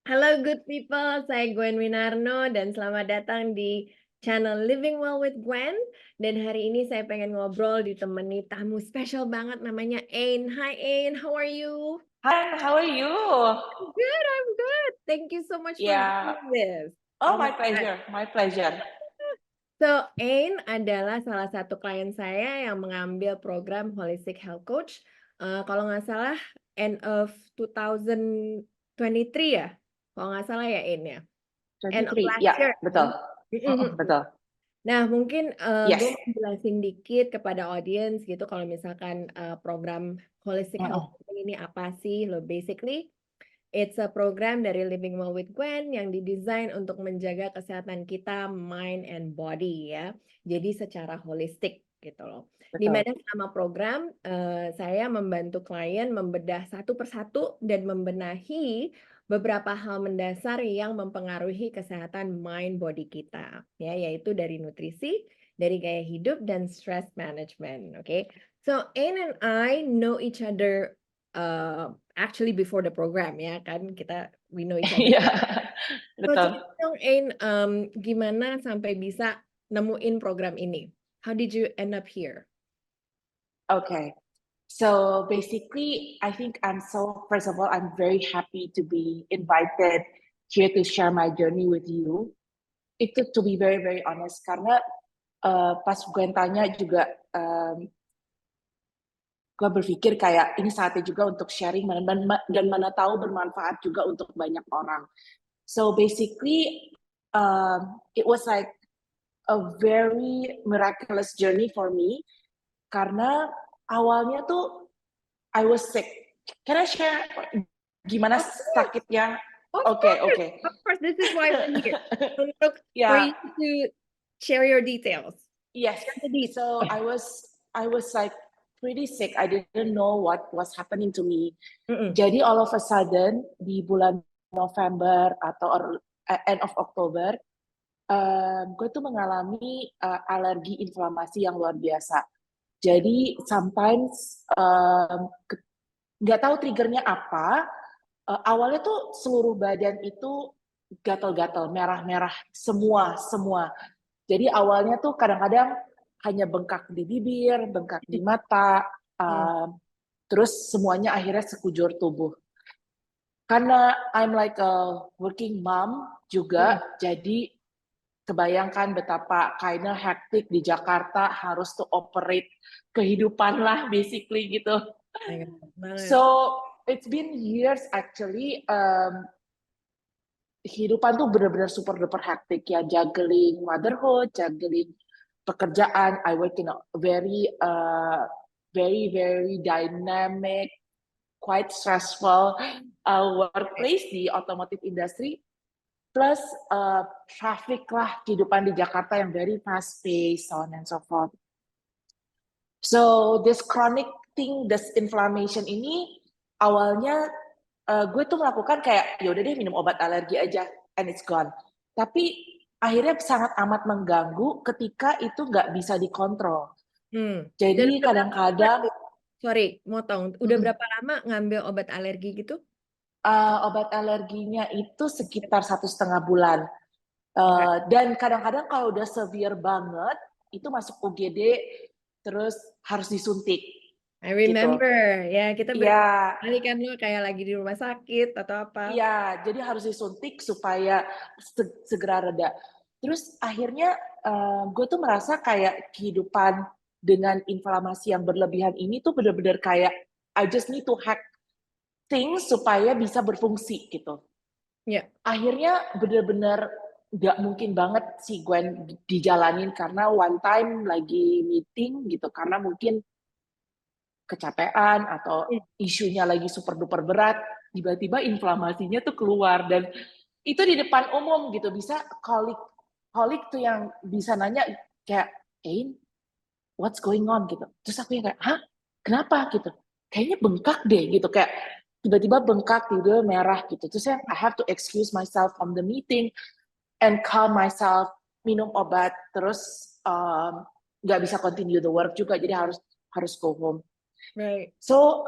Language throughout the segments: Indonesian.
Halo good people, saya Gwen Winarno dan selamat datang di channel Living Well with Gwen. Dan hari ini saya pengen ngobrol ditemani tamu spesial banget namanya Ain. Hi Ain, how are you? Hi, how are you? I'm good. Thank you so much for Yeah. doing this. Oh, Oh my my God. pleasure. My pleasure. So, Ain adalah salah satu klien saya yang mengambil program Holistic Health Coach. Kalau nggak salah, end of 2023 ya? Kalau nggak salah ya, Ain ya? End of 23. last Ya, year. betul. Mhm. Betul. Nah, mungkin gue Yes. mau jelasin dikit kepada audiens gitu kalau misalkan program Holistic Health Mm-mm. ini apa sih? Lo basically it's a program dari Living Well with Gwen yang didesain untuk menjaga kesehatan kita, mind and body ya. Jadi secara holistik gitu loh. Di Betul. mana selama program saya membantu klien membedah satu persatu dan membenahi beberapa hal mendasar yang mempengaruhi kesehatan mind body kita ya, yaitu dari nutrisi, dari gaya hidup dan stress management. Oke. So Ain and I know each other actually before the program ya kan we know each other. Iya. So Betul. cerita dong Ain, gimana sampai bisa nemuin program ini? How did you end up here? Okay. So basically, I think first of all, I'm very happy to be invited here to share my journey with you. Itu to be very, very honest, karena pas gue tanya juga, gue berpikir kayak ini saatnya juga untuk sharing dan mana tahu bermanfaat juga untuk banyak orang. So basically, it was like a very miraculous journey for me karena awalnya tuh I was sick. Can I share gimana Of course, sakitnya? of Oke, course, oke. of course. This is why we're here. For Ya, you to share your details. yes. Share the deets. So I was like pretty sick. I didn't know what was happening to me. Mm-mm. Jadi all of a sudden di bulan November atau end of Oktober, gue tuh mengalami alergi inflamasi yang luar biasa. Jadi sometimes nggak tahu triggernya apa. Awalnya tuh seluruh badan itu gatal-gatal, merah-merah, semua. Jadi awalnya tuh kadang-kadang hanya bengkak di bibir, bengkak di mata, terus semuanya akhirnya sekujur tubuh. Karena I'm like a working mom juga, jadi kebayangkan betapa kinda hektik di Jakarta harus to operate kehidupan lah basically gitu. Banget. So it's been years actually, kehidupan tuh benar-benar super duper hektik ya, juggling motherhood, juggling pekerjaan. I work in a very dynamic, quite stressful workplace di automotive industry. Plus traffic lah, kehidupan di Jakarta yang very fast paced, so on and so forth. So this chronic thing, this inflammation ini awalnya gue tuh melakukan kayak ya udah deh minum obat alergi aja and it's gone. Tapi akhirnya sangat amat mengganggu ketika itu nggak bisa dikontrol. Dan Jadi udah berapa lama kadang-kadang tuh? Sorry, motong. Udah berapa lama ngambil obat alergi gitu? obat alerginya itu sekitar 1,5 bulan. Okay. Dan kadang-kadang kalau udah severe banget, itu masuk UGD, terus harus disuntik, I gitu. remember. Ya, kita Iya, berkali kan lo kayak lagi di rumah sakit atau apa. iya, jadi harus disuntik supaya segera reda. Terus akhirnya gue tuh merasa kayak kehidupan dengan inflamasi yang berlebihan ini tuh bener-bener kayak I just need to hack things supaya bisa berfungsi gitu. Ya. Akhirnya bener-bener nggak mungkin banget sih Gwen dijalanin karena one time lagi meeting gitu, karena mungkin kecapean atau isunya lagi super duper berat, tiba-tiba inflamasinya tuh keluar dan itu di depan umum gitu, bisa kolik tuh yang bisa nanya kayak, "Ain, what's going on?" gitu. Terus aku yang kayak, "Hah? Kenapa?" gitu. "Kayaknya bengkak deh," gitu, kayak tiba-tiba bengkak, tiba-tiba merah gitu. Terus I have to excuse myself from the meeting and calm myself, minum obat, terus nggak bisa continue the work juga, jadi harus go home. Right. So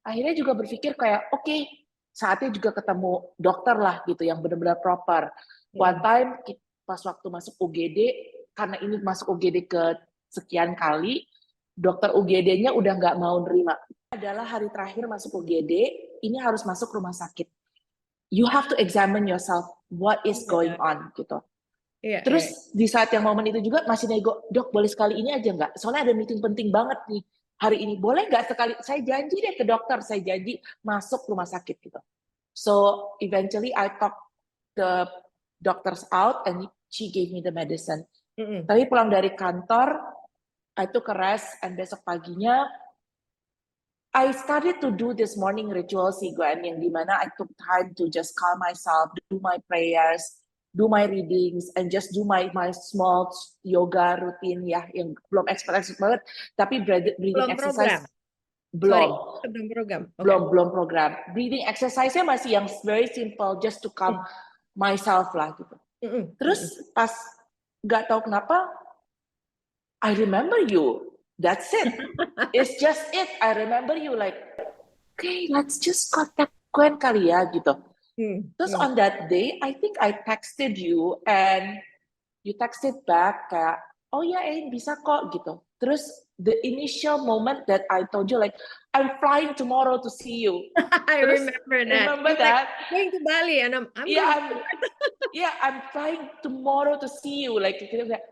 akhirnya juga berpikir kayak, oke, saatnya juga ketemu dokter lah gitu yang benar-benar proper. One time pas waktu masuk UGD, karena ini masuk UGD ke sekian kali, dokter UGD-nya udah nggak mau nerima. Adalah hari terakhir masuk UGD, ini harus masuk rumah sakit. You have to examine yourself, what is going on gitu. Terus di saat yang momen itu juga masih nego, dok boleh sekali ini aja nggak? Soalnya ada meeting penting banget nih hari ini. Boleh nggak sekali? Saya janji deh ke dokter, saya janji masuk rumah sakit gitu. So eventually I talk the doctors out and she gave me the medicine. Tapi pulang dari kantor, I took a rest and besok paginya I started to do this morning ritual sih Gwen, yang dimana I took time to just calm myself, do my prayers, do my readings, and just do my small yoga routine ya, yang belum expert banget, tapi breathing exercise belum. Belum program. Breathing exercise-nya masih yang very simple, just to calm myself lah gitu. Terus pas nggak tahu kenapa, I remember you. That's it. It's just it. I remember you like, okay, let's just contact Gwen kali ya gitu. Terus on that day, I think I texted you and you texted back kayak, oh ya bisa kok gitu. Terus the initial moment that I told you like, I'm flying tomorrow to see you. I remember that. Remember that? Going to Bali and I'm I'm flying tomorrow to see you. Like kita kayak,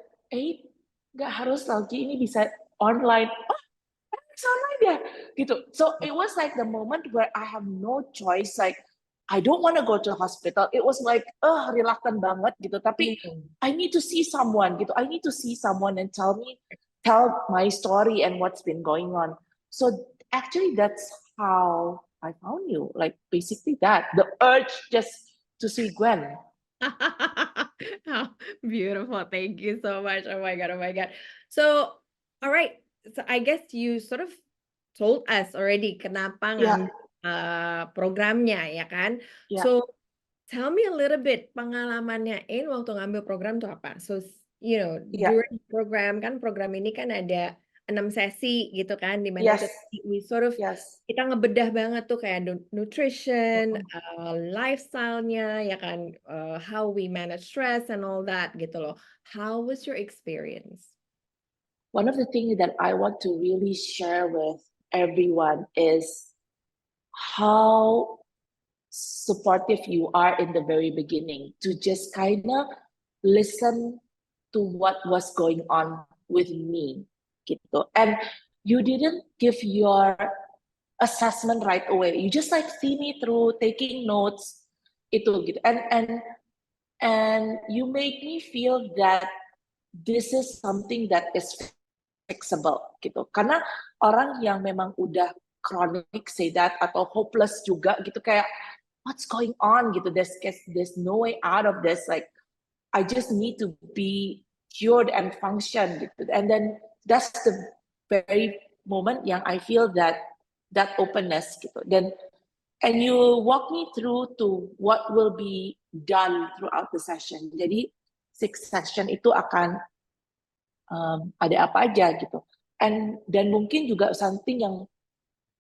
nggak harus lagi ini bisa online. Oh, bisa online ya, gitu. So it was like the moment where I have no choice. Like I don't want to go to the hospital. It was like, reluctant banget gitu. Tapi I need to see someone gitu. I need to see someone and tell my story and what's been going on. So actually that's how I found you. Like basically that, the urge just to see Gwen. Oh, beautiful. Thank you so much. Oh my God. So, all right. So I guess you sort of told us already kenapa ngambil programnya, ya kan? So tell me a little bit pengalamannya In waktu ngambil program tuh apa? So, during program kan program ini kan ada 6 sesi gitu kan, di mana kita ngebedah banget tuh kayak nutrition, lifestyle-nya, ya kan, how we manage stress and all that gitu loh. How was your experience? One of the things that I want to really share with everyone is how supportive you are in the very beginning, to just kind of listen to what was going on with me gitu. And you didn't give your assessment right away. You just like see me through taking notes itu gitu. And you make me feel that this is something that is fixable gitu. Karena orang yang memang udah chronic say that atau hopeless juga gitu kayak what's going on gitu. There's no way out of this. Like I just need to be cured and function gitu. And then that's the very moment yang I feel that openness gitu. And you walk me through to what will be done throughout the session. Jadi 6 session itu akan ada apa aja gitu. Dan mungkin juga something yang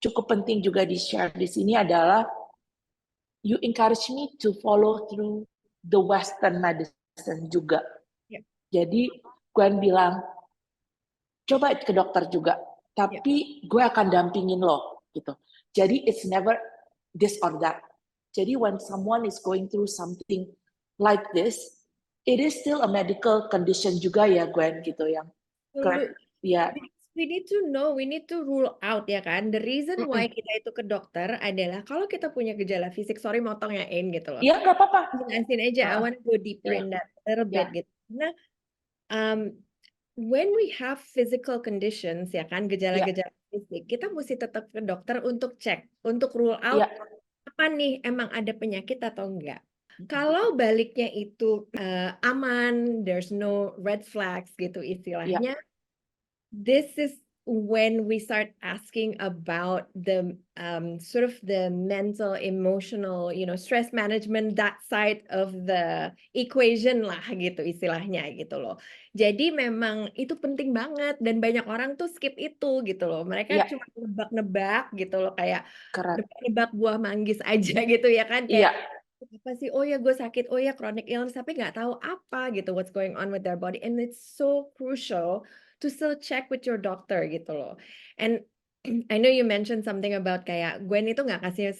cukup penting juga di share di sini adalah you encourage me to follow through the Western medicine juga. Jadi Gwen bilang, coba ke dokter juga, tapi gue akan dampingin lo gitu. Jadi it's never this or that. Jadi when someone is going through something like this, it is still a medical condition juga ya Gwen gitu yang correct. We need to know, we need to rule out ya kan. The reason why kita itu ke dokter adalah kalau kita punya gejala fisik, sorry motong ya In gitu loh. Iya nggak apa-apa. Jelasin aja, I want to go deeper in that a little bit gitu. Nah, when we have physical conditions ya kan, gejala-gejala fisik, kita mesti tetap ke dokter untuk cek, untuk rule out apa nih emang ada penyakit atau enggak. Kalau baliknya itu aman, there's no red flags gitu istilahnya, this is when we start asking about the sort of the mental, emotional, stress management, that side of the equation lah gitu istilahnya gitu loh. Jadi memang itu penting banget dan banyak orang tuh skip itu gitu loh. Mereka Iya, cuma nebak-nebak gitu loh kayak keren. nebak-nebak buah manggis aja gitu ya kan kayak Iya, apa sih? Oh ya gue sakit, oh ya chronic illness, tapi nggak tahu apa gitu what's going on with their body, and it's so crucial to still check with your doctor gitu loh. And I know you mentioned something about kayak Gwen itu nggak kasih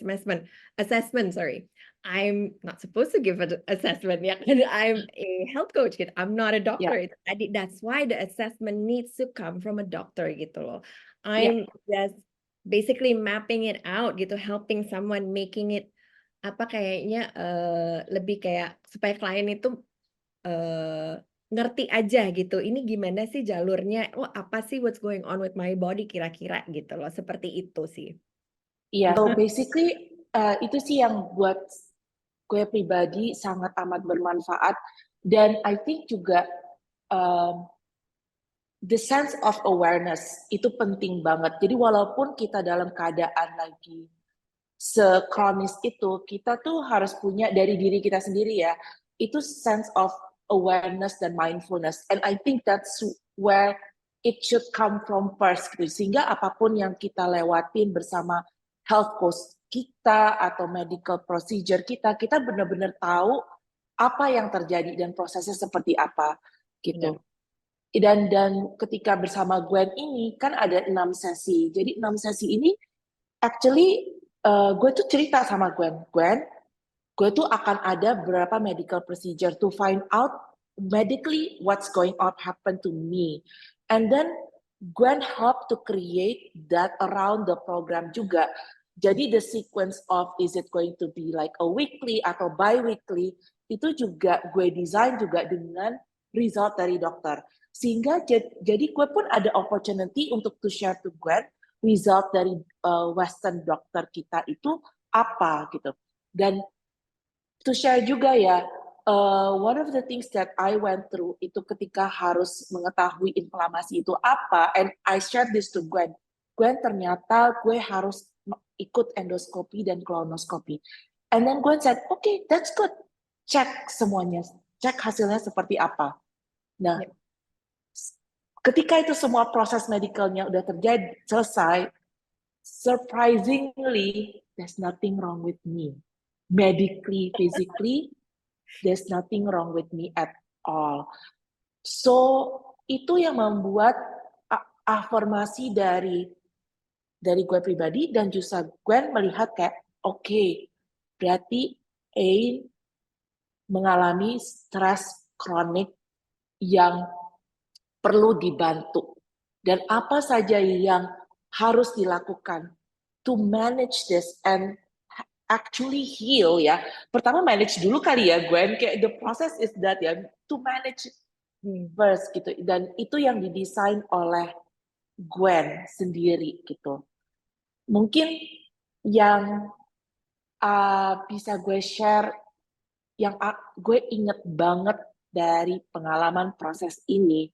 assessment, sorry. I'm not supposed to give an assessment ya kan I'm a health coach gitu. I'm not a iya, doctor. Itu tadi that's why the assessment needs to come from a doctor gitu loh. iya, I'm just basically mapping it out gitu, helping someone making it apa kayaknya lebih kayak supaya klien itu ngerti aja gitu, ini gimana sih jalurnya, oh apa sih what's going on with my body kira-kira gitu loh, seperti itu sih. iya. So basically itu sih yang buat gue pribadi sangat amat bermanfaat dan I think juga um, the sense of awareness itu penting banget. Jadi walaupun kita dalam keadaan lagi sekronis itu, kita tuh harus punya dari diri kita sendiri ya, itu sense of awareness dan mindfulness. And I think that's where it should come from first gitu. Sehingga apapun yang kita lewatin bersama health coach kita atau medical procedure kita, kita benar-benar tahu apa yang terjadi dan prosesnya seperti apa Benar. gitu. Dan ketika bersama Gwen ini kan ada 6 sesi. Jadi 6 sesi ini actually gue tuh cerita sama Gwen, gue tuh akan ada beberapa medical procedure to find out medically what's going on happen to me. And then Gwen help to create that around the program juga. Jadi the sequence of is it going to be like a weekly atau bi-weekly, itu juga gue design juga dengan result dari dokter. Sehingga jadi gue pun ada opportunity untuk to share to Gwen result dari Western dokter kita itu apa gitu. Dan to share juga ya, one of the things that I went through itu ketika harus mengetahui inflamasi itu apa, and I shared this to Gwen. Gwen, ternyata gue harus ikut endoskopi dan kolonoskopi. And then Gwen said, okay, that's good. Cek semuanya, cek hasilnya seperti apa. Nah, Yep. ketika itu semua proses medicalnya udah terjadi, selesai, surprisingly, there's nothing wrong with me. Medically, physically, there's nothing wrong with me at all. So, itu yang membuat afirmasi dari gue pribadi dan juga Gwen melihat kayak, okay, berarti Ain mengalami stres kronik yang perlu dibantu. Dan apa saja yang harus dilakukan to manage this and actually heal ya. Pertama manage dulu kali ya Gwen, kayak the process is that ya, to manage first gitu. Dan itu yang didesain oleh Gwen sendiri gitu. Mungkin yang bisa gue share, yang gue inget banget dari pengalaman proses ini,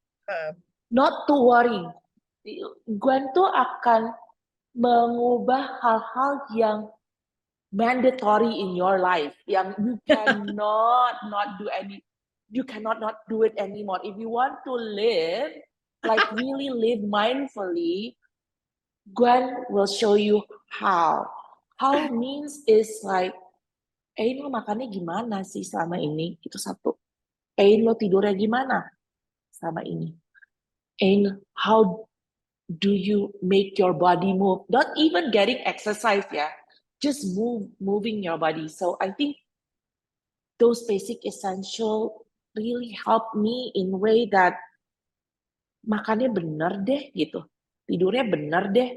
not to worry, Gwen tuh akan mengubah hal-hal yang mandatory in your life, yang you cannot not do it anymore. If you want to live, like really live mindfully, Gwen will show you how. How means is like, lo makannya gimana sih selama ini? Itu satu. Lo tidurnya gimana selama ini? How do you make your body move? Not even getting exercise ya, just moving your body. So I think those basic essential really help me in way that makannya bener deh gitu, tidurnya bener deh,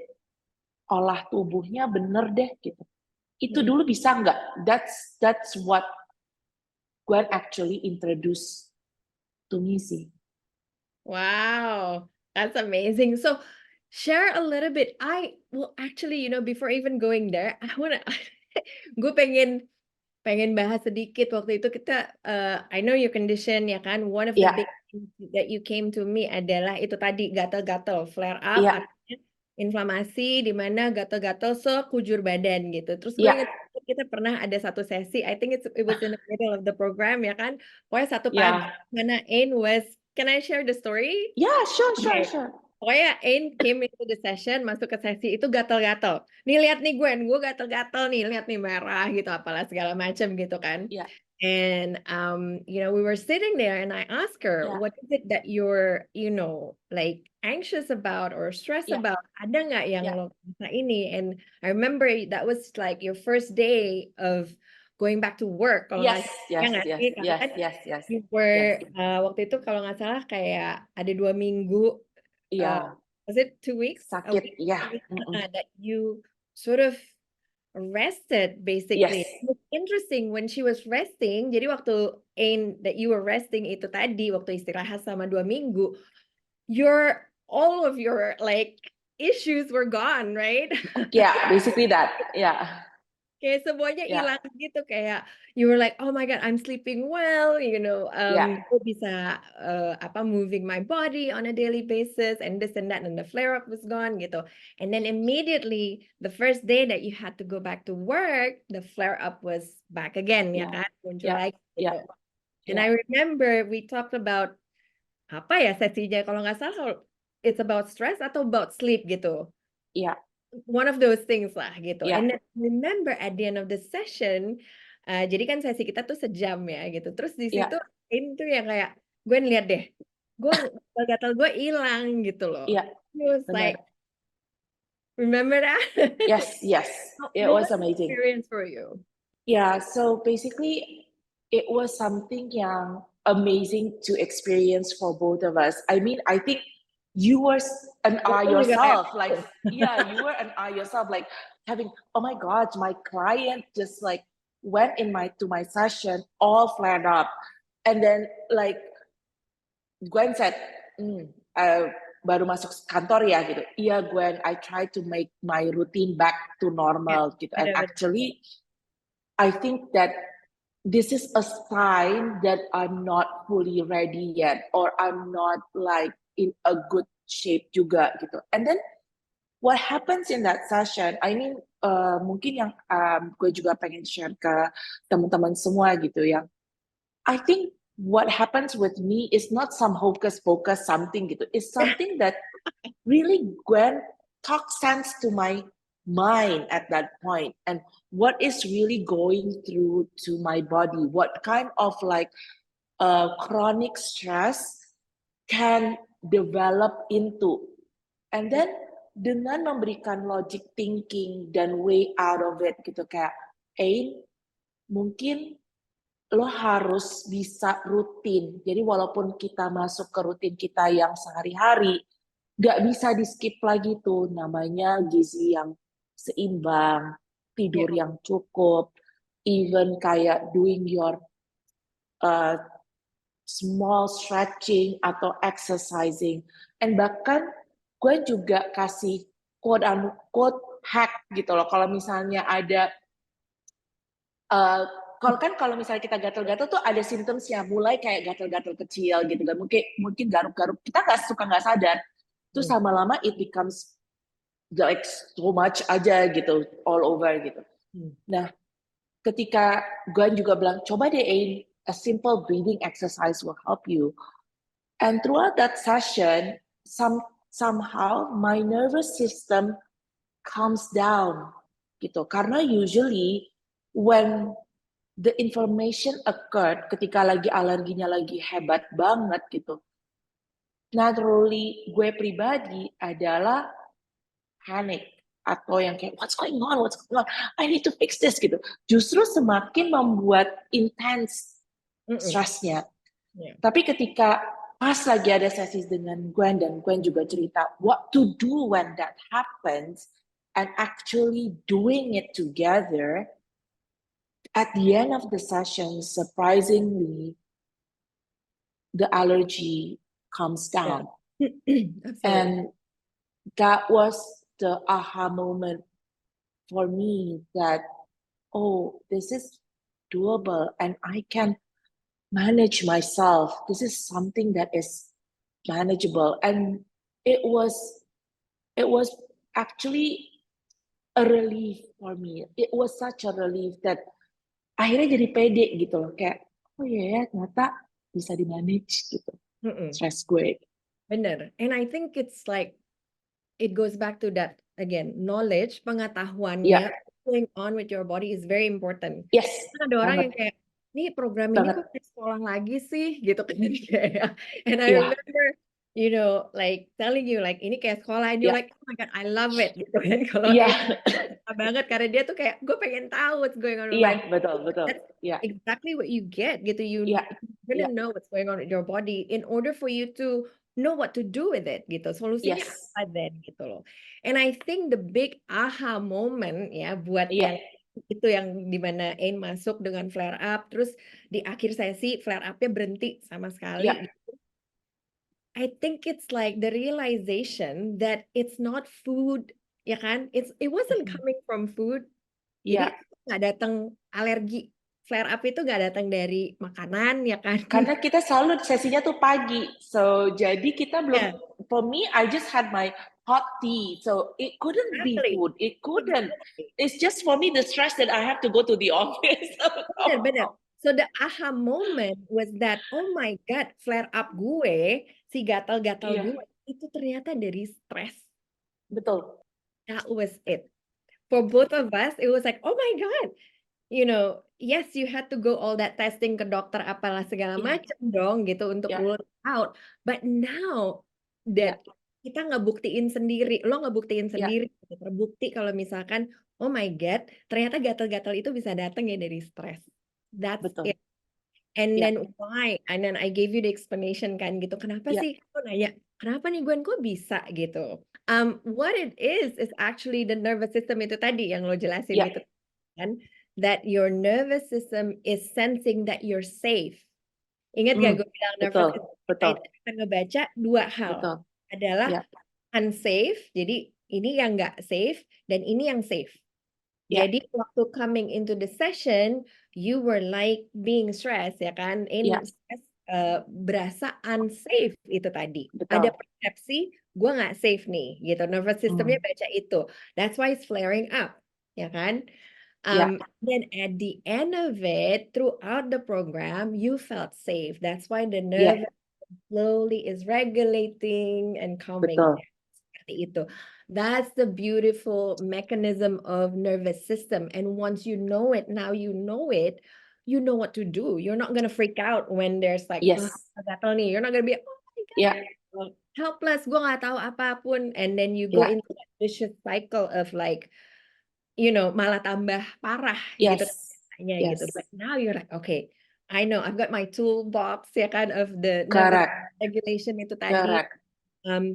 olah tubuhnya bener deh gitu. Itu dulu bisa nggak? That's what Gwen actually introduced to me sih. Wow, that's amazing. So share a little bit. Well, actually, before even going there, gue pengen bahas sedikit waktu itu kita I know your condition ya kan. One of the Iya, big things that you came to me adalah itu tadi gatal-gatal, flare up, iya, artinya inflamasi di mana gatal-gatal sekujur badan gitu. Terus gue Iya, inget kita pernah ada satu sesi, I think it was in the middle of the program ya kan. Pokoknya satu pagi iya. mana Ain was, can I share the story? Yeah, sure, sure, Oke. sure. Pokoknya Ain came into the session, masuk ke sesi itu gatal-gatal. Nih lihat nih Gwen, gue gatal-gatal nih, lihat nih merah gitu, apalah segala macam gitu kan. Yeah, And we were sitting there and I asked her, yeah, what is it that you're, like anxious about or stressed yeah, about? Ada nggak yang yeah. lo rasa ini? And I remember that was like your first day of going back to work, kalau Yes, nggak salah, ya yes, nggak yes, sih? Karena yes, kan yes, yes, you yes. were waktu itu kalau nggak salah kayak ada 2 minggu, uh, Iya, was it 2 weeks? A sakit, week? iya. A week, Mm-mm. that you sort of rested Yes, basically. It's interesting when she was resting. Jadi waktu Ain that you were resting itu tadi waktu istirahat sama 2 minggu, all of your like issues were gone, right? yeah, basically that. Yeah, Kayak semuanya yeah, hilang gitu, kayak you were like, oh my God, I'm sleeping well, yeah, gue bisa moving my body on a daily basis and this and that, and the flare up was gone gitu. And then immediately the first day that you had to go back to work, the flare up was back again, ya yeah, kan, muncul yeah, lagi yeah, gitu. And yeah, I remember we talked about apa ya sesinya, kalau nggak salah it's about stress atau about sleep gitu, yeah, one of those things lah gitu. yeah, And then remember at the end of the session, jadi kan sesi kita tuh sejam ya gitu. Terus di yeah, situ ini tuh yang kayak gue lihat deh, gue gatal gue hilang gitu loh. yeah, It was like, benar. remember that? Yes, yes, it What was was the amazing. experience for you? Yeah, so basically, it was something yang amazing to experience for both of us. I mean, I think you were an Gue eye pun juga kayak yourself, like, yeah, you were an eye yourself, like having, oh my God, my client just like went to my session, all flared up. And then like Gwen said, baru masuk kantor ya gitu. Iya Gwen, I try to make my routine back to ya, normal gitu. And benar-benar. actually, I think that this is a sign that I'm not fully ready yet, or I'm not like in a good shape juga gitu. And then what happens in that session, I mean, mungkin yang gue juga pengen share ke teman-teman semua gitu, yang I think what happens with me is not some hocus pocus something gitu. It's something that really Gwen talk sense to my mind at that point, and what is really going through to my body, what kind of like chronic stress can develop into, and then dengan memberikan logic thinking dan way out of it gitu, kayak mungkin lo harus bisa rutin. Jadi walaupun kita masuk ke rutin kita yang sehari-hari, nggak bisa di-skip lagi tuh namanya gizi yang seimbang, tidur Ya, yang cukup, even kayak doing your uh, small stretching atau exercising. And bahkan gue juga kasih quote unquote hack gitu loh. Kalau misalnya ada kalau misalnya kita gatal-gatal tuh ada simptomsnya, mulai kayak gatal-gatal kecil gitu kan, mungkin garuk-garuk, kita nggak sadar, terus lama-lama it becomes like so much aja gitu, all over gitu. Nah, ketika gue juga bilang, coba deh a simple breathing exercise will help you. And throughout that session, somehow my nervous system calms down gitu. Karena usually when the information occurred ketika lagi alerginya lagi hebat banget gitu, naturally gue pribadi adalah panic atau yang kayak what's going on, I need to fix this gitu. Justru semakin membuat intense stressnya. ya. Tapi ketika pas lagi ada sesi dengan Gwen, dan Gwen juga cerita what to do when that happens, and actually doing it together, at the end of the session, surprisingly, the allergy comes down. Absolutely. And that was the aha moment for me that, oh, this is doable and I can manage myself. This is something that is manageable. And it was actually a relief for me. It was such a relief that akhirnya jadi pede gitu loh, kayak, oh iya ya ternyata bisa di-manage gitu, Mm-mm. stres gue. Bener. And I think it's like it goes back to that again, knowledge, pengetahuannya Iya, going on with your body is very important. yes, Kan ada orang banget, yang kayak, nih program ini banget. kok kayak sekolah lagi sih, gitu kan kayak. And I Iya, remember, like telling you like ini kayak sekolah, and you're iya, like, oh my God, I love it, gitu kan. Kalau iya, Ain suka banget karena dia tuh kayak, gue pengen tahu what's going on with iya, my betul, body. betul. That's Iya, exactly what you get, gitu. iya, You're gonna iya, know what's going on with your body in order for you to know what to do with it, gitu. Solusinya yes, apa then, gitu loh. And I think the big aha moment ya buat iya, yang itu yang dimana Ain masuk dengan flare up, terus di akhir sesi flare up-nya berhenti sama iya, sekali. I think it's like the realization that it's not food, ya kan? It wasn't mhm, coming from food. iya. Jadi nggak datang alergi. Flare up itu nggak datang dari makanan, ya kan? Karena kita selalu sesinya tuh pagi, so jadi kita belum. Ya, For me, I just had my hot tea, so it couldn't be exactly. food. It couldn't. Exactly. It's just for me the stress that I have to go to the office. Bener, bener. So the aha moment was that, oh my God, flare up gue, si gatal-gatal Iya, gue, itu ternyata dari stres. betul. That was it. For both of us, it was like, oh my God. Yes, you had to go all that testing ke dokter apalah segala Iya, macam dong gitu untuk iya, rule it out. But now iya, that kita ngebuktiin sendiri, lo ngebuktiin iya, sendiri, gitu. Terbukti kalau misalkan, oh my God, ternyata gatal-gatal itu bisa datang ya dari stres. That's betul. it. And Iya, then why? And then I gave you the explanation kan gitu. Kenapa iya, sih? Aku nanya, kenapa nih Gwen kok bisa gitu? What it is actually the nervous system itu tadi yang lo jelasin iya, itu kan, that your nervous system is sensing that you're safe. Ingat gak hmm, gue bilang nervous betul, system kita betul, itu akan ngebaca dua hal. betul. Adalah Iya, unsafe, jadi ini yang nggak safe, dan ini yang safe. iya, Jadi waktu coming into the session, you were like being stressed, ya kan? iya, Stress, berasa unsafe itu tadi. Ada betul. persepsi, gue nggak safe nih, gitu. Nervous systemnya Hmm, baca itu. That's why it's flaring up, ya kan? iya, Then at the end of it, throughout the program, you felt safe. That's why the iya, nervous slowly is regulating and calming betul. down. Seperti itu. That's the beautiful mechanism of nervous system. And once you know it, now you know what to do. You're not gonna freak out when there's like, oh, Yes, gatal nih. You're not gonna be, oh my iya, God, helpless. Gue nggak tahu apapun. And then you go iya, into that vicious cycle of like, malah tambah parah gitu yes, katanya gitu. yes, But now you're like, okay, I know I've got my toolbox ya kan of the nervous correct, regulation itu tadi correct.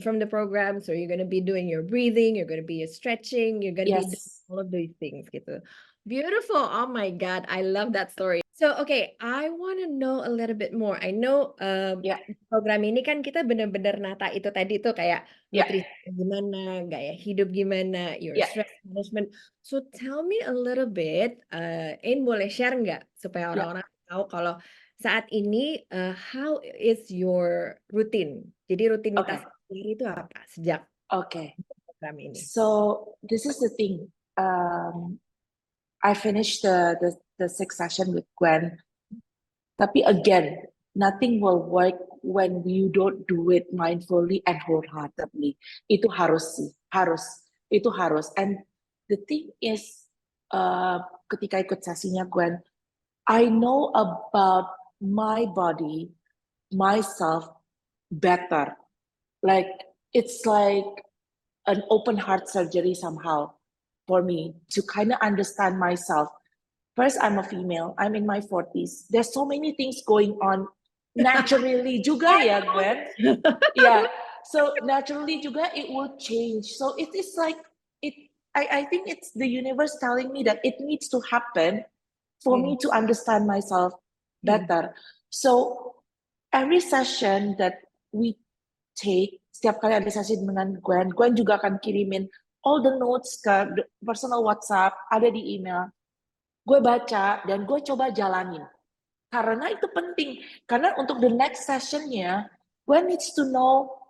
from the program. So you're gonna be doing your breathing, you're gonna be stretching, you're gonna be doing Yes, all of these things gitu. Beautiful. Oh my God, I love that story. So okay, I want to know a little bit more. I know iya, program ini kan kita bener-bener nata itu tadi tuh kayak iya, nutrisi gimana, gaya hidup gimana, your iya, stress management. So tell me a little bit, Ain boleh share nggak supaya iya. orang-orang tahu kalau saat ini how is your routine? Jadi rutinitas Okay, sendiri itu apa sejak okay. program ini? So this is the thing. I finished the sixth session with Gwen. Tapi again, nothing will work when you don't do it mindfully and wholeheartedly. Itu harus sih, harus. Itu harus. And the thing is, ketika ikut sesinya Gwen, I know about my body, myself better. Like, it's like an open heart surgery somehow for me to kind of understand myself. First, I'm a female. I'm in my 40s. There's so many things going on naturally juga ya, Gwen. Yeah. So naturally juga it will change. So it is like it. I think it's the universe telling me that it needs to happen for me to understand myself better. So every session that we take, setiap kali ada sesi dengan Gwen, Gwen juga akan kirimin all the notes ke personal WhatsApp, ada di email. Gue baca dan gue coba jalanin. Karena itu penting. Karena untuk the next sessionnya, Gwen needs to know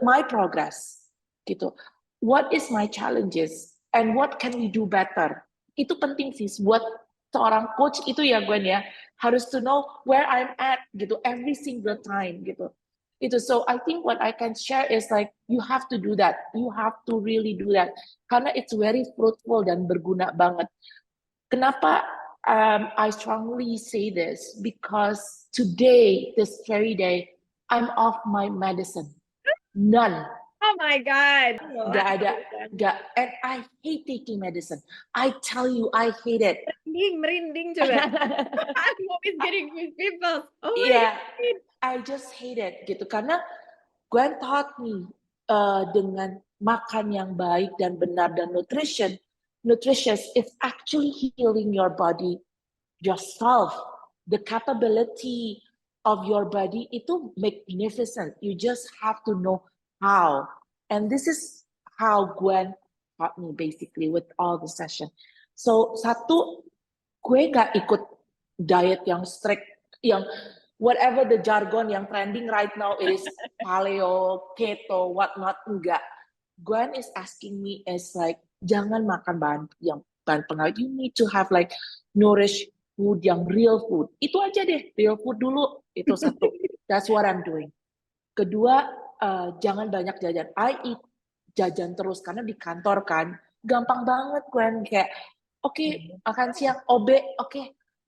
my progress. Gitu. what is my challenges and what can we do better. Itu penting sih buat seorang coach itu ya Gwen ya, harus to know where I'm at gitu every single time gitu. Itu so I think what I can share is like you have to do that. You have to really do that karena it's very fruitful dan berguna banget. Kenapa I strongly say this? Because today, this very day, I'm off my medicine. None. Oh my God. Gak ada. Gak. And I hate taking medicine. I tell you, I hate it. Merinding coba. I'm always getting goosebumps. Oh my Yeah, God. I just hate it gitu. Karena Gwen taught me dengan makan yang baik dan benar dan nutritious is actually healing your body yourself. The capability of your body itu magnificent. You just have to know how. And this is how Gwen taught me basically with all the session. So satu, gue gak ikut diet yang strict, yang whatever the jargon yang trending right now is paleo, keto, whatnot, enggak. Gwen is asking me is like, jangan makan bahan pengawet. You need to have like nourish food yang real food. Itu aja deh, real food dulu. Itu satu. That's what I'm doing. Kedua, jangan banyak jajan. I eat jajan terus karena di kantor kan, gampang banget Gwen. Kayak, oke, makan siang, oke,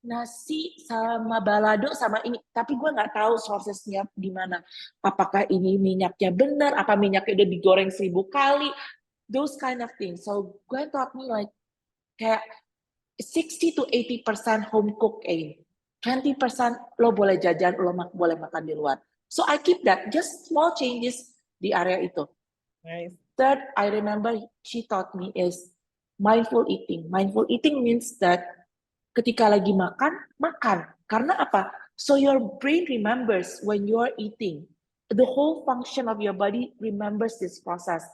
nasi sama balado sama ini. Tapi gue nggak tahu sourcesnya di mana. Apakah ini minyaknya benar, apa minyaknya udah digoreng 1000 kali. Those kind of things. So Gwen taught me like, kayak 60 to 80% home cook 20% lo boleh jajan, lo boleh makan di luar. So I keep that, just small changes di area itu. Nice. Third, I remember she taught me is mindful eating. Mindful eating means that ketika lagi makan, makan. Karena apa? So your brain remembers when you're eating. The whole function of your body remembers this process.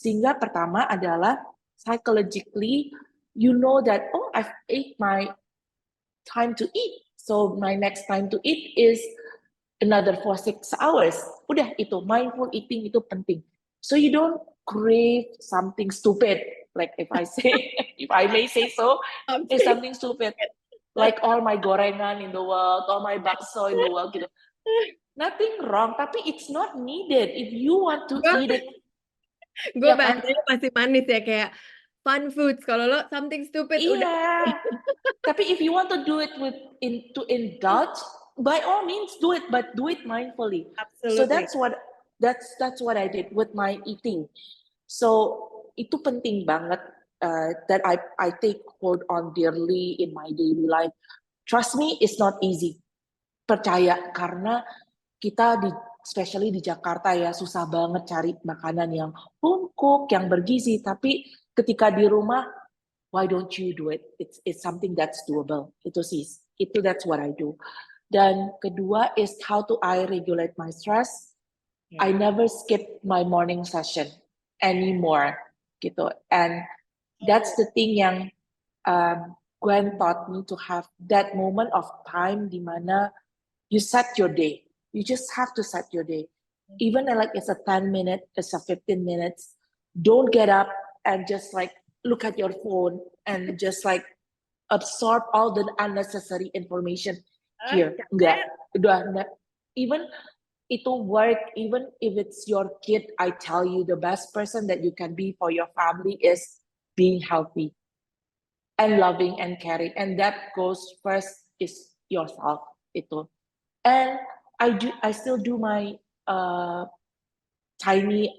Sehingga pertama adalah psychologically, you know that, oh, I've ate my time to eat. So my next time to eat is another 4-6 hours. Udah itu, mindful eating itu penting. So you don't crave something stupid. Like if I say, if I may say so, it's something stupid. Like all my gorengan in the world, all my bakso in the world gitu. Nothing wrong, tapi it's not needed. If you want to eat it, Gue bahasanya masih manis ya, kayak fun foods. Kalau lo something stupid udah. iya. Tapi if you want to do it to indulge, by all means do it, but do it mindfully. Absolutely. So that's what I did with my eating. So itu penting banget that I take hold on dearly in my daily life. Trust me, it's not easy. Percaya, karena kita especially di Jakarta ya, susah banget cari makanan yang home cook, yang bergizi. Tapi ketika di rumah, why don't you do it? It's something that's doable. That's what I do. Dan kedua is how to I regulate my stress. I never skip my morning session anymore, gitu. And that's the thing yang Gwen taught me, to have that moment of time di mana you set your day. You just have to set your day. Even like it's a 10 minute, it's a 15 minutes. Don't get up and just like look at your phone and just like absorb all the unnecessary information here. Enggak. Even itu work, even if it's your kid, I tell you, the best person that you can be for your family is being healthy and loving and caring. And that goes first is yourself. Itu. And I still do my tiny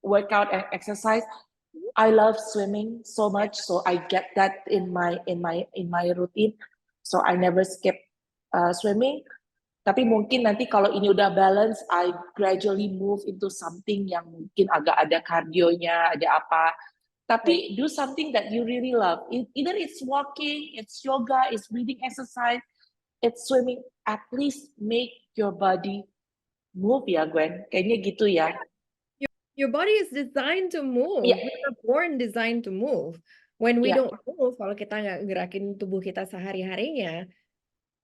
workout and exercise. I love swimming so much, so I get that in my routine. So I never skip swimming. Tapi mungkin nanti kalau ini udah balance, I gradually move into something yang mungkin agak ada kardionya, ada apa. Tapi do something that you really love. Either it's walking, it's yoga, it's breathing exercise, it's swimming. At least make your body move ya, Gwen. Kayaknya gitu ya. Your body is designed to move. Yeah. We are born designed to move. When we Yeah. don't move, kalau kita nggak gerakin tubuh kita sehari-harinya,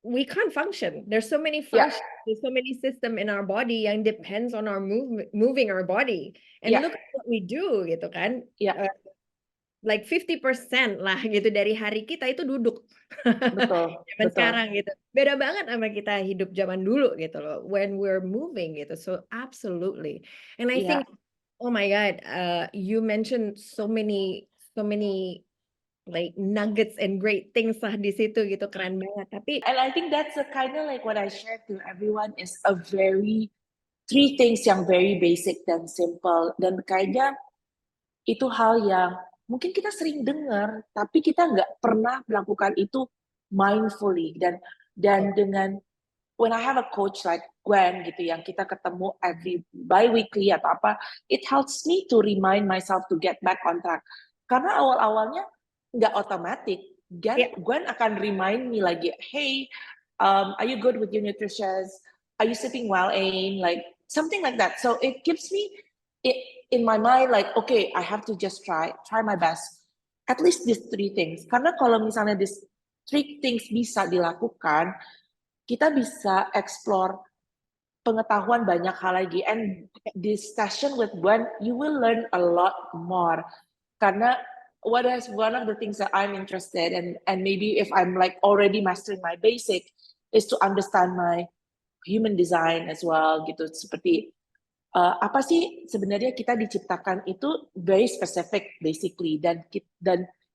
we can't function. There's so many Ya, functions, there's so many system in our body yang depends on our moving our body. And ya, look at what we do gitu kan. ya, Like 50% lah gitu dari hari kita itu duduk. betul, Zaman betul. sekarang gitu. Beda banget sama kita hidup zaman dulu gitu loh. When we're moving gitu. So absolutely. And I Ya. think, oh my God, you mentioned so many like nuggets and great things lah di situ gitu, keren banget. Tapi And I think that's the kind of like what I share to everyone is a very three things yang very basic dan simple, dan kayaknya itu hal yang mungkin kita sering dengar tapi kita nggak pernah melakukan itu mindfully, dan dengan when I have a coach like Gwen gitu yang kita ketemu every bi-weekly atau apa, it helps me to remind myself to get back on track. Karena awal-awalnya nggak otomatis. yeah, Gwen akan remind me lagi, hey, are you good with your nutrition? Are you sleeping well, Ain? Like something like that. So it gives me it in my mind like, okay, I have to just try my best. At least these three things. Karena kalau misalnya these three things bisa dilakukan, kita bisa explore pengetahuan banyak hal lagi. And this session with Gwen, you will learn a lot more. Karena one of the things that I'm interested in, and maybe if I'm like already mastering my basic, is to understand my human design as well gitu. Seperti apa sih sebenarnya kita diciptakan itu very specific basically, dan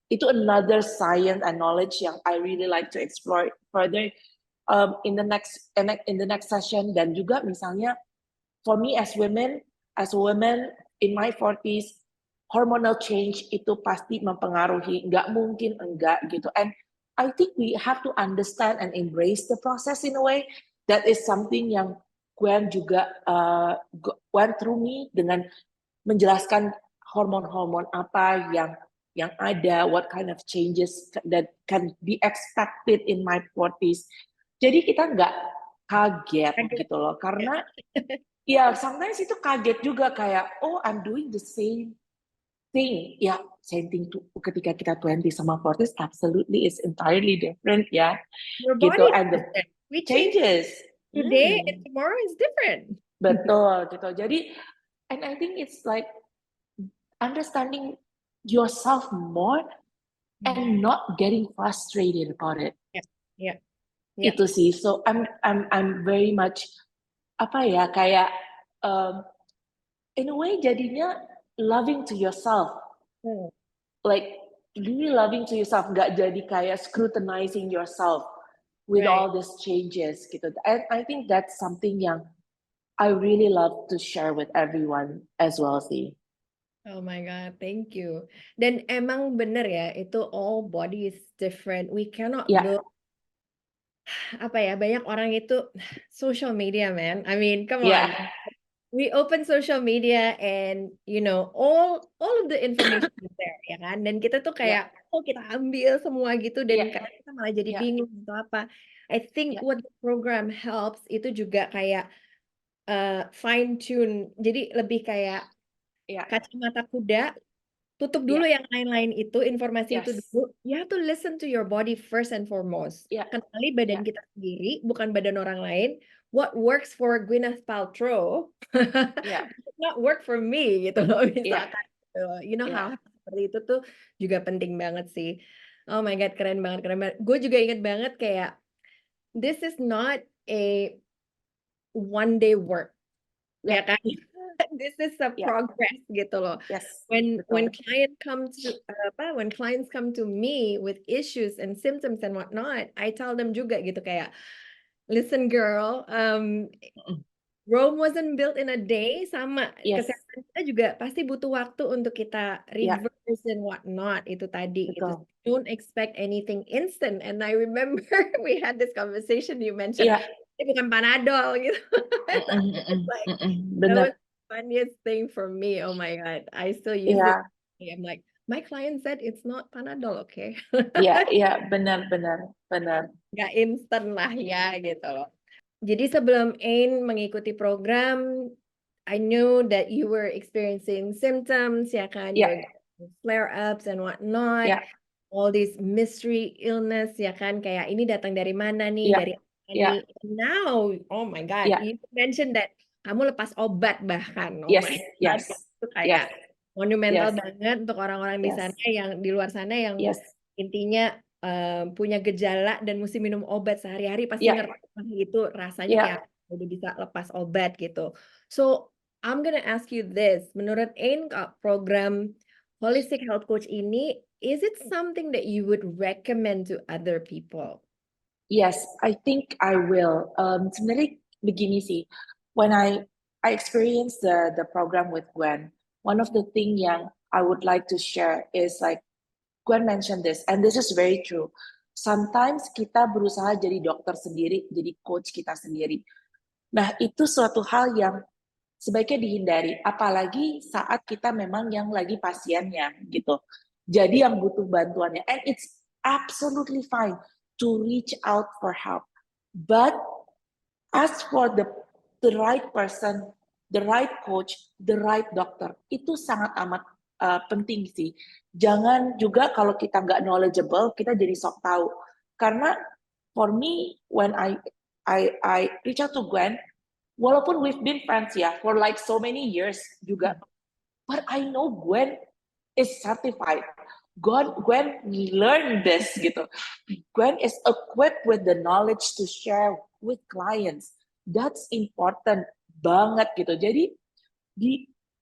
itu another science and knowledge yang I really like to explore further in the next session. Dan juga misalnya for me as a woman in my 40s, hormonal change itu pasti mempengaruhi, nggak mungkin enggak gitu. And I think we have to understand and embrace the process in a way. That is something yang Gwen juga went through me dengan menjelaskan hormon-hormon apa yang ada, what kind of changes that can be expected in my 40s. Jadi kita nggak kaget gitu loh, karena ya sometimes itu kaget juga kayak, oh I'm doing the same thing. Ya, same thing tuh ketika kita 20 sama 40s, absolutely is entirely different ya. your Gitu, body is and the different. We change changes. today and tomorrow is different. Betul gitu. Jadi, and I think it's like understanding yourself more and not getting frustrated about it. Yeah, yeah, yeah. Itu sih. So I'm very much apa ya kayak in a way jadinya loving to yourself, like really loving to yourself, nggak jadi kayak scrutinizing yourself with Right. all these changes gitu. And I think that's something yang I really love to share with everyone as well sih. Oh my God, thank you. Dan emang bener ya, itu all body is different. We cannot Ya, build apa ya, banyak orang itu social media, man. I mean, come ya, on. We open social media and you know all of the information is there ya kan, dan kita tuh ya, kayak oh kita ambil semua gitu ya, dan kadang kita malah jadi ya, bingung atau apa. I think ya, what the program helps itu juga kayak fine tune, jadi lebih kayak ya, kacamata kuda, tutup dulu ya, yang lain-lain itu, informasi itu yes, dulu. You have to listen to your body first and foremost. ya, Kenali ya, badan kita sendiri, bukan badan orang lain. What works for Gwyneth Paltrow ya, does not work for me gitu loh, ya, misalkan. You know, ya, hal seperti itu tuh juga penting banget sih. Oh my God, keren banget, keren banget. Gue juga inget banget kayak, this is not a one day work, ya, ya kan? This is a ya, progress gitu loh. yes, When betul. when clients come to me with issues and symptoms and whatnot, I tell them juga gitu kayak, listen girl, Mm-mm. Rome wasn't built in a day, sama Yes, kesehatan kita juga pasti butuh waktu untuk kita ya, reverse and whatnot itu tadi gitu. betul. Don't expect anything instant. And I remember we had this conversation, you mentioned Iya, ini bukan Panadol gitu. And I mm-mm, was like, mm-mm, that bener. was the funniest thing for me. Oh my God, I still use it. Iya, I'm like, my client said it's not Panadol, okay? iya, iya, benar, benar, benar. Nggak instan lah ya gitu loh. Jadi sebelum Ain mengikuti program, I knew that you were experiencing symptoms, ya kan? You Iya, were getting flare-ups and whatnot. iya, all this mystery illness ya kan, kayak ini datang dari mana nih, Yeah, dari apa yeah, nih. Now, oh my God, yeah. you mentioned that kamu lepas obat bahkan, oh Yes, my God, yes, itu yes, kayak monumental yes, banget untuk orang-orang di yes, sana yang di luar sana yang yes. intinya punya gejala dan mesti minum obat sehari-hari pasti Yeah, ngerti itu rasanya yeah. kayak udah bisa lepas obat gitu. So I'm gonna ask you this, menurut Ain program holistic health coach ini, is it something that you would recommend to other people? Yes, I think I will. Sebenarnya begini sih, when I experienced the program with Gwen, one of the thing yang I would like to share is like Gwen mentioned this, and this is very true. Sometimes kita berusaha jadi dokter sendiri, jadi coach kita sendiri. Nah, itu suatu hal yang sebaiknya dihindari, apalagi saat kita memang yang lagi pasiennya gitu. Jadi yang butuh bantuannya, and it's absolutely fine to reach out for help. But ask for the right person, the right coach, the right doctor. Itu sangat amat penting sih. Jangan juga kalau kita nggak knowledgeable, kita jadi sok tahu. Karena for me, when I reach out to Gwen, walaupun we've been friends ya for like so many years juga, but I know Gwen is certified. Gwen learned this gitu. Gwen is equipped with the knowledge to share with clients. That's important banget gitu. Jadi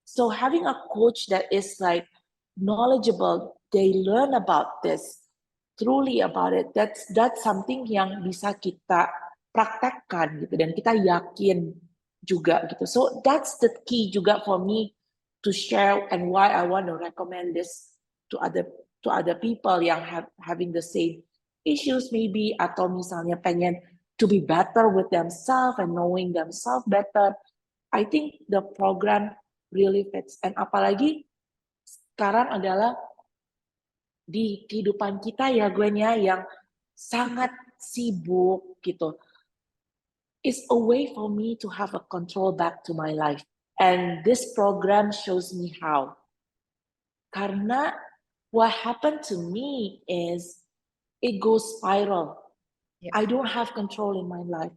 so having a coach that is like knowledgeable, they learn about this, truly about it. That's something yang bisa kita praktekkan gitu dan kita yakin juga gitu. So that's the key juga for me to share and why I want to recommend this to other people yang having the same issues maybe atau misalnya pengen to be better with themselves and knowing themselves better. I think the program really fits. And apalagi sekarang adalah di kehidupan kita ya Gwen ya yang sangat sibuk gitu. It's a way for me to have a control back to my life. And this program shows me how. Karena what happened to me is it goes spiral. Yeah. I don't have control in my life.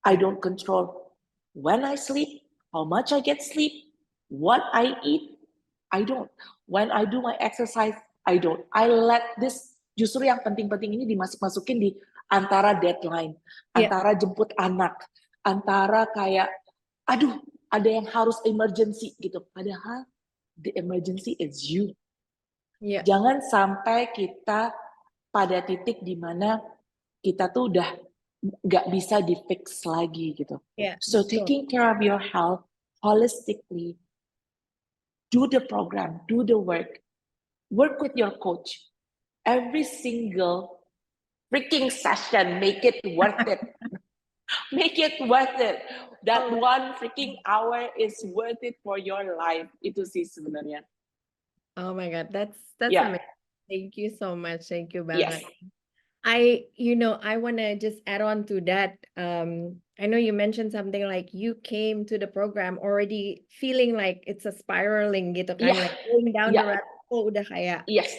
I don't control when I sleep, how much I get sleep, what I eat. I don't. When I do my exercise, I don't. I let this, justru yang penting-penting ini dimasuk-masukin di antara deadline, Yeah. antara jemput anak, antara kayak, aduh, ada yang harus emergency gitu. Padahal the emergency is you. Yeah. Jangan sampai kita pada titik di mana kita tuh udah nggak bisa di-fix lagi gitu. Yeah, So betul. taking care of your health holistically, do the program, do the work with your coach. Every single freaking session, make it worth it. Make it worth it. That Oh. one freaking hour is worth it for your life. Itu sih sebenarnya. Oh my God, that's Yeah. amazing. Thank you so much. Thank you Yes. banget. I want to just add on to that. I know you mentioned something like you came to the program already feeling like it's a spiraling gitu kan, Yeah. like going down the Yeah. rabbit hole udah kayak Yes.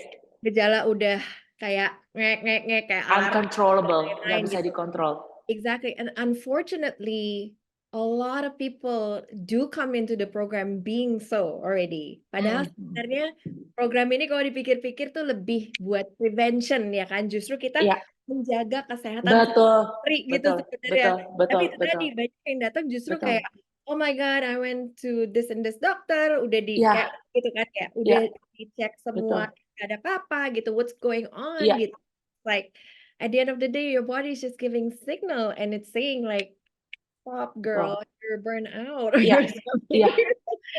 gejala udah kayak ngek kayak alarm dan Uncontrollable. Nggak lain-lain bisa gitu. dikontrol. Exactly. And unfortunately, a lot of people do come into the program being so already. Padahal sebenarnya program ini kalau dipikir-pikir tuh lebih buat prevention ya kan. Justru kita Iya. menjaga kesehatan Betul. sendiri gitu Betul. sebenarnya. Betul. Tapi Betul. itu Betul. tadi banyak yang datang justru Betul. kayak, oh my God, I went to this and this doctor, udah di Iya. kayak gitu kan, kayak Iya. udah dicek Betul. semua gak ada apa-apa gitu, what's going on Iya. gitu. Like at the end of the day, your body is just giving signal and it's saying like, stop girl, Betul. you're burnt out or Iya. something. Iya.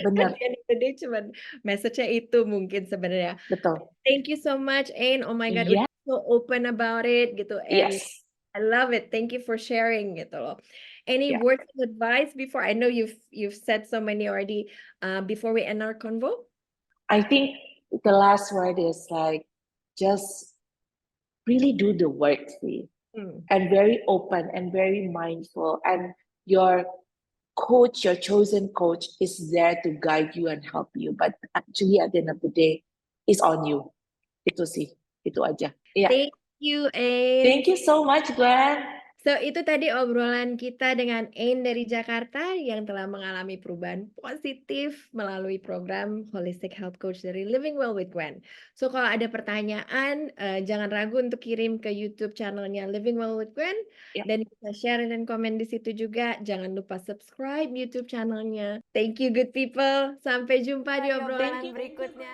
At Benar. the end of the day cuman message-nya itu mungkin sebenarnya. Betul. Thank you so much, Ain. Oh my God, Iya. udah so open about it gitu. And Yes. I love it. Thank you for sharing gitu loh. Any Yeah. words of advice before? I know you've said so many already. Before we end our convo? I think the last word is like just really do the work, see, and very open and very mindful. And your coach, your chosen coach, is there to guide you and help you. But actually, at the end of the day, it's on you. Itu sih. Itu aja. Iya. Thank you, Ain. Thank you so much, Gwen. So, itu tadi obrolan kita dengan Ain dari Jakarta yang telah mengalami perubahan positif melalui program Holistic Health Coach dari Living Well with Gwen. So, kalau ada pertanyaan, jangan ragu untuk kirim ke YouTube channelnya Living Well with Gwen Ya. dan bisa share dan komen di situ juga. Jangan lupa subscribe YouTube channelnya. Thank you, good people. Sampai jumpa di obrolan berikutnya.